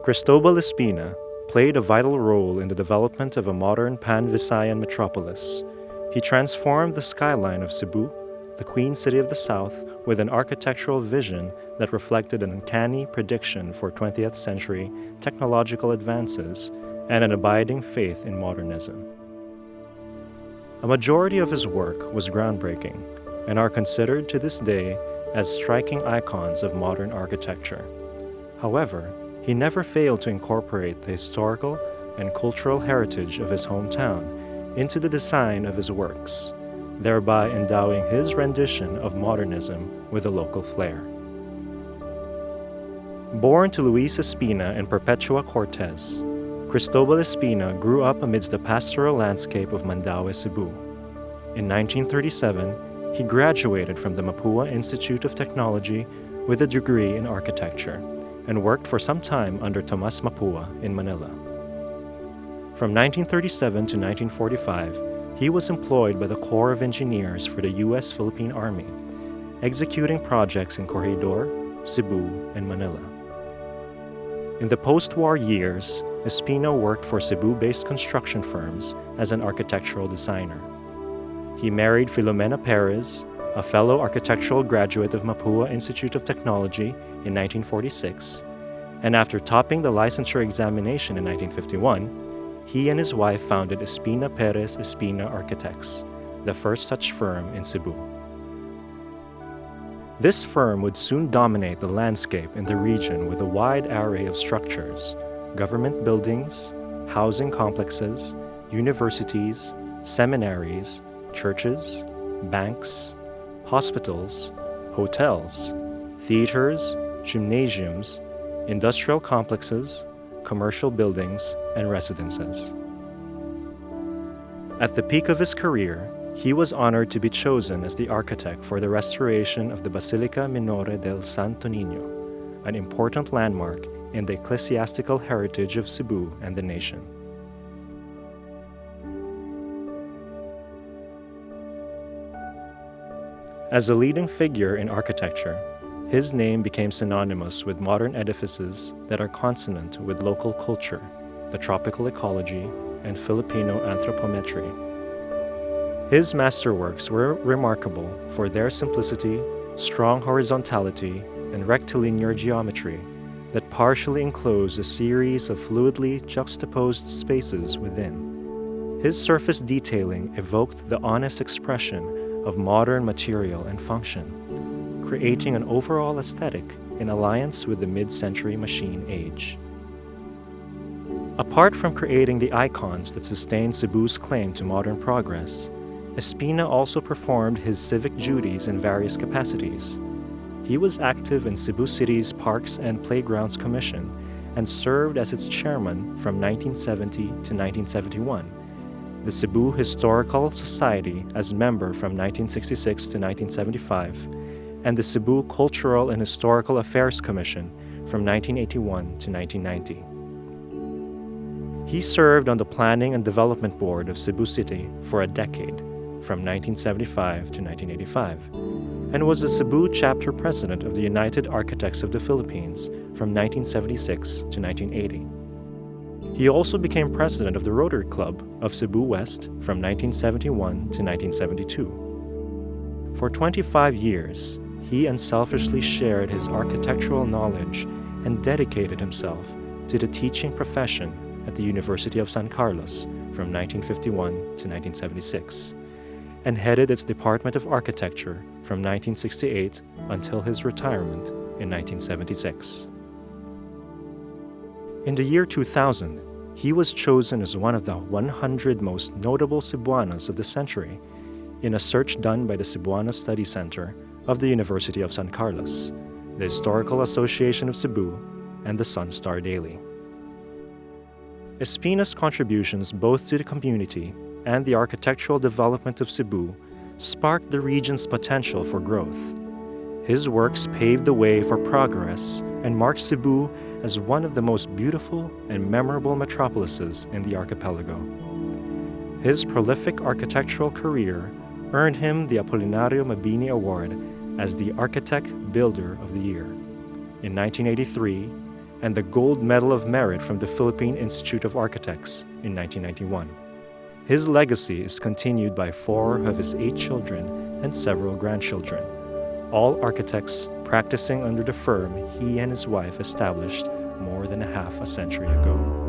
Cristobal Espina played a vital role in the development of a modern Pan-Visayan metropolis. He transformed the skyline of Cebu, the Queen City of the South, with an architectural vision that reflected an uncanny prediction for 20th century technological advances and an abiding faith in modernism. A majority of his work was groundbreaking and are considered to this day as striking icons of modern architecture. However, he never failed to incorporate the historical and cultural heritage of his hometown into the design of his works, thereby endowing his rendition of modernism with a local flair. Born to Luis Espina and Perpetua Cortez, Cristobal Espina grew up amidst the pastoral landscape of Mandaue, Cebu. In 1937, he graduated from the Mapua Institute of Technology with a degree in architecture and worked for some time under Tomas Mapua in Manila. From 1937 to 1945, he was employed by the Corps of Engineers for the U.S. Philippine Army, executing projects in Corregidor, Cebu, and Manila. In the post-war years, Espina worked for Cebu-based construction firms as an architectural designer. He married Filomena Perez, a fellow architectural graduate of Mapua Institute of Technology in 1946, and after topping the licensure examination in 1951, he and his wife founded Espina Perez Espina Architects, the first such firm in Cebu. This firm would soon dominate the landscape in the region with a wide array of structures, government buildings, housing complexes, universities, seminaries, churches, banks, hospitals, hotels, theaters, gymnasiums, industrial complexes, commercial buildings, and residences. At the peak of his career, he was honored to be chosen as the architect for the restoration of the Basilica Minore del Santo Niño, an important landmark in the ecclesiastical heritage of Cebu and the nation. As a leading figure in architecture, his name became synonymous with modern edifices that are consonant with local culture, the tropical ecology, and Filipino anthropometry. His masterworks were remarkable for their simplicity, strong horizontality, and rectilinear geometry that partially enclosed a series of fluidly juxtaposed spaces within. His surface detailing evoked the honest expression of modern material and function, creating an overall aesthetic in alliance with the mid-century machine age. Apart from creating the icons that sustain Cebu's claim to modern progress, Espina also performed his civic duties in various capacities. He was active in Cebu City's Parks and Playgrounds Commission and served as its chairman from 1970 to 1971, the Cebu Historical Society as member from 1966 to 1975, and the Cebu Cultural and Historical Affairs Commission from 1981 to 1990. He served on the Planning and Development Board of Cebu City for a decade, from 1975 to 1985, and was the Cebu Chapter President of the United Architects of the Philippines from 1976 to 1980. He also became president of the Rotary Club of Cebu West from 1971 to 1972. For 25 years, he unselfishly shared his architectural knowledge and dedicated himself to the teaching profession at the University of San Carlos from 1951 to 1976, and headed its Department of Architecture from 1968 until his retirement in 1976. In the year 2000, he was chosen as one of the 100 most notable Cebuanos of the century in a search done by the Cebuana Study Center of the University of San Carlos, the Historical Association of Cebu, and the Sun Star Daily. Espina's contributions both to the community and the architectural development of Cebu sparked the region's potential for growth. His works paved the way for progress and marked Cebu as one of the most beautiful and memorable metropolises in the archipelago. His prolific architectural career earned him the Apolinario Mabini Award as the Architect Builder of the Year. In 1983, and the Gold Medal of Merit from the Philippine Institute of Architects in 1991. His legacy is continued by 4 of his 8 children and several grandchildren, all architects practicing under the firm he and his wife established more than a half a century ago.